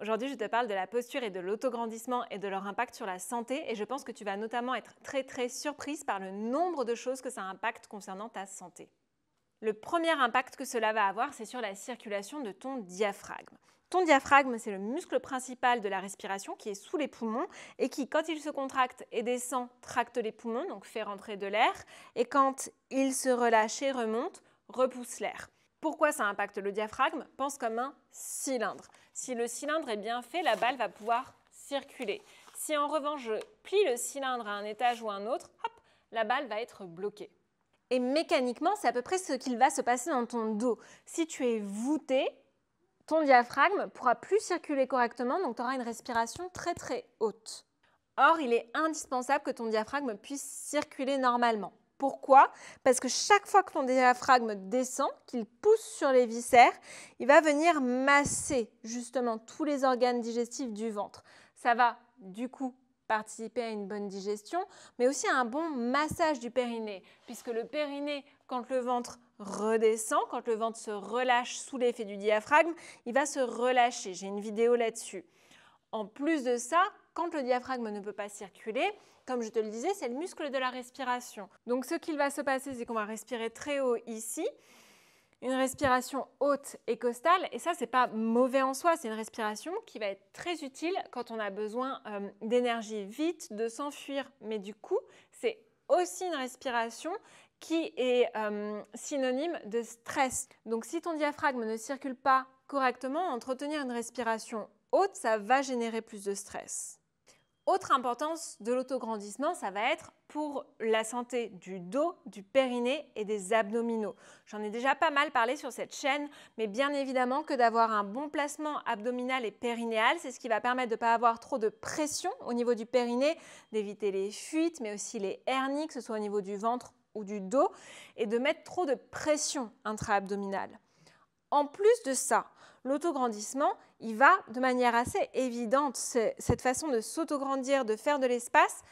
Aujourd'hui, je te parle de la posture et de l'autograndissement et de leur impact sur la santé et je pense que tu vas notamment être très surprise par le nombre de choses que ça impacte concernant ta santé. Le premier impact que cela va avoir, c'est sur la circulation de ton diaphragme. Ton diaphragme, c'est le muscle principal de la respiration qui est sous les poumons et qui, quand il se contracte et descend, tracte les poumons, donc fait rentrer de l'air, et quand il se relâche et remonte, repousse l'air. Pourquoi ça impacte le diaphragme? Pense comme un cylindre. Si le cylindre est bien fait, la balle va pouvoir circuler. Si en revanche je plie le cylindre à un étage ou à un autre, hop, la balle va être bloquée. Et mécaniquement, c'est à peu près ce qu'il va se passer dans ton dos. Si tu es voûté, ton diaphragme ne pourra plus circuler correctement, donc tu auras une respiration très haute. Or, il est indispensable que ton diaphragme puisse circuler normalement. Pourquoi? Parce que chaque fois que ton diaphragme descend, qu'il pousse sur les viscères, il va venir masser justement tous les organes digestifs du ventre. Ça va du coup participer à une bonne digestion, mais aussi à un bon massage du périnée, puisque le périnée, quand le ventre redescend, quand le ventre se relâche sous l'effet du diaphragme, il va se relâcher. J'ai une vidéo là-dessus. En plus de ça, quand le diaphragme ne peut pas circuler, comme je te le disais, c'est le muscle de la respiration. Donc ce qu'il va se passer, c'est qu'on va respirer très haut ici, une respiration haute et costale, et ça, c'est pas mauvais en soi, c'est une respiration qui va être très utile quand on a besoin d'énergie vite, de s'enfuir. Mais du coup, c'est aussi une respiration qui est synonyme de stress. Donc si ton diaphragme ne circule pas correctement, entretenir une respiration haute, ça va générer plus de stress. Autre importance de l'autograndissement, ça va être pour la santé du dos, du périnée et des abdominaux. J'en ai déjà pas mal parlé sur cette chaîne, mais bien évidemment que d'avoir un bon placement abdominal et périnéal, c'est ce qui va permettre de ne pas avoir trop de pression au niveau du périnée, d'éviter les fuites, mais aussi les hernies, que ce soit au niveau du ventre ou du dos, et de mettre trop de pression intra-abdominale. En plus de ça, l'autograndissement, il va de manière assez évidente, cette façon de s'autograndir, de faire de l'espace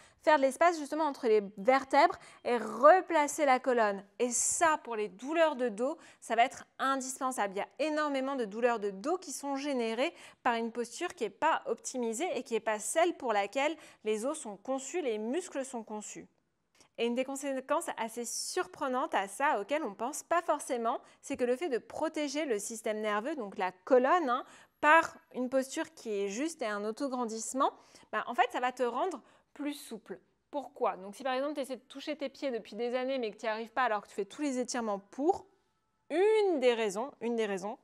justement entre les vertèbres et replacer la colonne. Et ça, pour les douleurs de dos, ça va être indispensable. Il y a énormément de douleurs de dos qui sont générées par une posture qui n'est pas optimisée et qui n'est pas celle pour laquelle les os sont conçus, les muscles sont conçus. Et une des conséquences assez surprenantes à ça, auxquelles on ne pense pas forcément, c'est que le fait de protéger le système nerveux, donc la colonne, par une posture qui est juste et un autograndissement, en fait, ça va te rendre plus souple. Pourquoi? Donc si par exemple tu essaies de toucher tes pieds depuis des années mais que tu n'y arrives pas alors que tu fais tous les étirements pour, une des raisons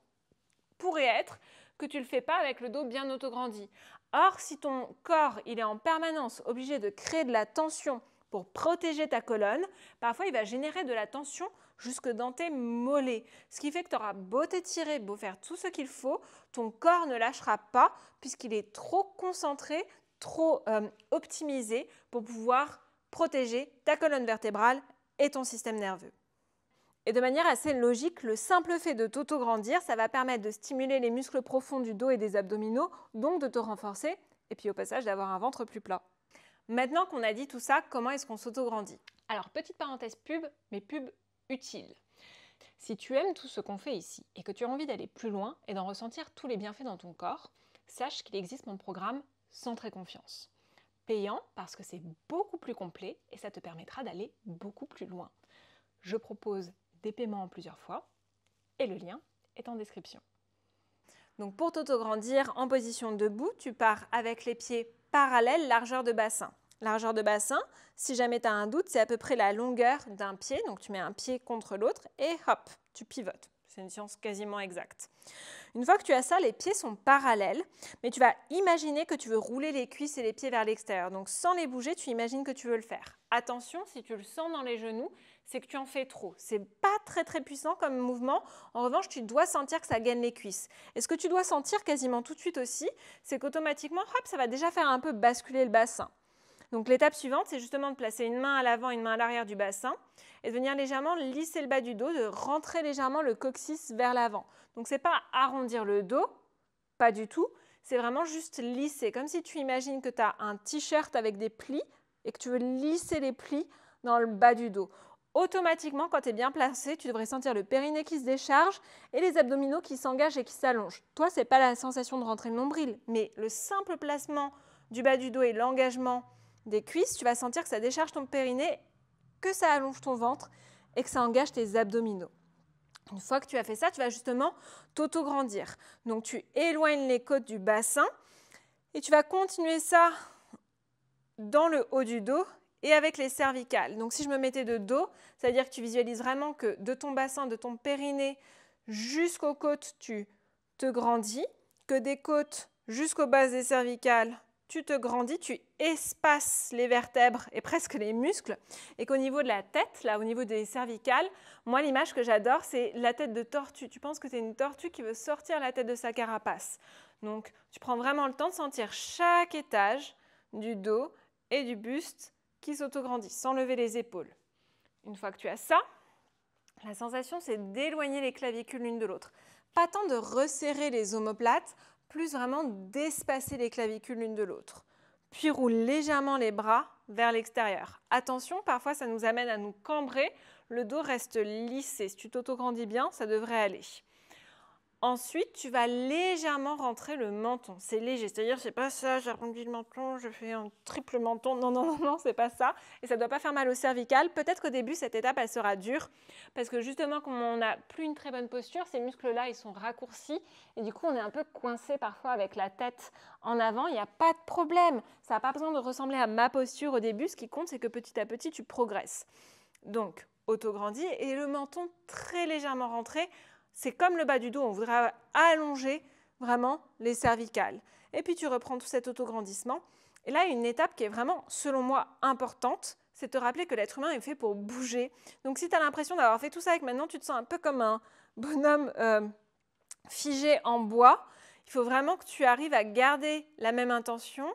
pourrait être que tu ne le fais pas avec le dos bien autograndi. Or, si ton corps il est en permanence obligé de créer de la tension pour protéger ta colonne, parfois il va générer de la tension jusque dans tes mollets. Ce qui fait que tu auras beau t'étirer, beau faire tout ce qu'il faut, ton corps ne lâchera pas puisqu'il est trop concentré, trop optimisé pour pouvoir protéger ta colonne vertébrale et ton système nerveux. Et de manière assez logique, le simple fait de t'autograndir, ça va permettre de stimuler les muscles profonds du dos et des abdominaux, donc de te renforcer et puis au passage d'avoir un ventre plus plat. Maintenant qu'on a dit tout ça, comment est-ce qu'on s'autograndit? Alors, petite parenthèse pub, mais pub utile. Si tu aimes tout ce qu'on fait ici et que tu as envie d'aller plus loin et d'en ressentir tous les bienfaits dans ton corps, sache qu'il existe mon programme Centré Confiance. Payant parce que c'est beaucoup plus complet et ça te permettra d'aller beaucoup plus loin. Je propose des paiements en plusieurs fois et le lien est en description. Donc pour t'autograndir en position debout, tu pars avec les pieds parallèles, largeur de bassin. Largeur de bassin, si jamais tu as un doute, c'est à peu près la longueur d'un pied. Donc tu mets un pied contre l'autre et hop, tu pivotes. C'est une science quasiment exacte. Une fois que tu as ça, les pieds sont parallèles, mais tu vas imaginer que tu veux rouler les cuisses et les pieds vers l'extérieur. Donc sans les bouger, tu imagines que tu veux le faire. Attention, si tu le sens dans les genoux, c'est que tu en fais trop. C'est pas très puissant comme mouvement. En revanche, tu dois sentir que ça gaine les cuisses. Et ce que tu dois sentir quasiment tout de suite aussi, c'est qu'automatiquement, hop, ça va déjà faire un peu basculer le bassin. Donc l'étape suivante, c'est justement de placer une main à l'avant, une main à l'arrière du bassin et de venir légèrement lisser le bas du dos, de rentrer légèrement le coccyx vers l'avant. Donc ce n'est pas arrondir le dos, pas du tout, c'est vraiment juste lisser, comme si tu imagines que tu as un t-shirt avec des plis et que tu veux lisser les plis dans le bas du dos. automatiquement, quand tu es bien placé, tu devrais sentir le périnée qui se décharge et les abdominaux qui s'engagent et qui s'allongent. Toi, ce n'est pas la sensation de rentrer le nombril, mais le simple placement du bas du dos et l'engagement des cuisses, tu vas sentir que ça décharge ton périnée, que ça allonge ton ventre et que ça engage tes abdominaux. Une fois que tu as fait ça, tu vas justement t'auto-grandir. Donc, tu éloignes les côtes du bassin et tu vas continuer ça dans le haut du dos et avec les cervicales. Donc, si je me mettais de dos, ça veut dire que tu visualises vraiment que de ton bassin, de ton périnée jusqu'aux côtes, tu te grandis, que des côtes jusqu'aux bases des cervicales, tu te grandis, tu espaces les vertèbres et presque les muscles, et qu'au niveau de la tête, là au niveau des cervicales, moi l'image que j'adore, c'est la tête de tortue. Tu penses que c'est une tortue qui veut sortir la tête de sa carapace. Donc, tu prends vraiment le temps de sentir chaque étage du dos et du buste qui s'autograndit, sans lever les épaules. Une fois que tu as ça, la sensation, c'est d'éloigner les clavicules l'une de l'autre. Pas tant de resserrer les omoplates, plus vraiment d'espacer les clavicules l'une de l'autre. Puis roule légèrement les bras vers l'extérieur. Attention, parfois ça nous amène à nous cambrer, le dos reste lissé. Si tu t'autograndis bien, ça devrait aller. Ensuite, tu vas légèrement rentrer le menton. C'est léger, c'est-à-dire, c'est pas ça, j'arrondis le menton, je fais un triple menton. Non, non, non, non, c'est pas ça. Et ça ne doit pas faire mal au cervical. Peut-être qu'au début, cette étape, elle sera dure. Parce que justement, comme on n'a plus une très bonne posture, ces muscles-là, ils sont raccourcis. Et du coup, on est un peu coincé parfois avec la tête en avant. Il n'y a pas de problème. Ça n'a pas besoin de ressembler à ma posture au début. Ce qui compte, c'est que petit à petit, tu progresses. Donc, autograndis et le menton très légèrement rentré. C'est comme le bas du dos, on voudra allonger vraiment les cervicales. Et puis tu reprends tout cet autograndissement. Et là, une étape qui est vraiment, selon moi, importante, c'est de te rappeler que l'être humain est fait pour bouger. Donc si tu as l'impression d'avoir fait tout ça et que maintenant tu te sens un peu comme un bonhomme figé en bois, il faut vraiment que tu arrives à garder la même intention,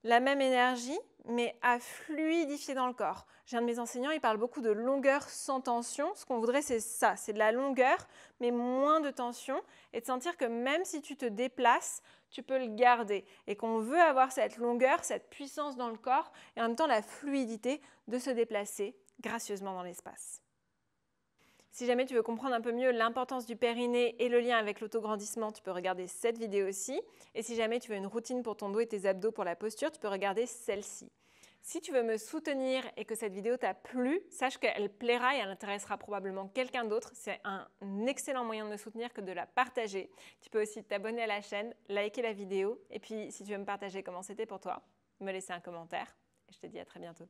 la même énergie, mais à fluidifier dans le corps. J'ai un de mes enseignants, il parle beaucoup de longueur sans tension. Ce qu'on voudrait, c'est ça, c'est de la longueur, mais moins de tension, et de sentir que même si tu te déplaces, tu peux le garder, et qu'on veut avoir cette longueur, cette puissance dans le corps, et en même temps la fluidité de se déplacer gracieusement dans l'espace. Si jamais tu veux comprendre un peu mieux l'importance du périnée et le lien avec l'autograndissement, tu peux regarder cette vidéo aussi. Et si jamais tu veux une routine pour ton dos et tes abdos pour la posture, tu peux regarder celle-ci. Si tu veux me soutenir et que cette vidéo t'a plu, sache qu'elle plaira et elle intéressera probablement quelqu'un d'autre. C'est un excellent moyen de me soutenir que de la partager. Tu peux aussi t'abonner à la chaîne, liker la vidéo et puis si tu veux me partager comment c'était pour toi, me laisser un commentaire. Et je te dis à très bientôt.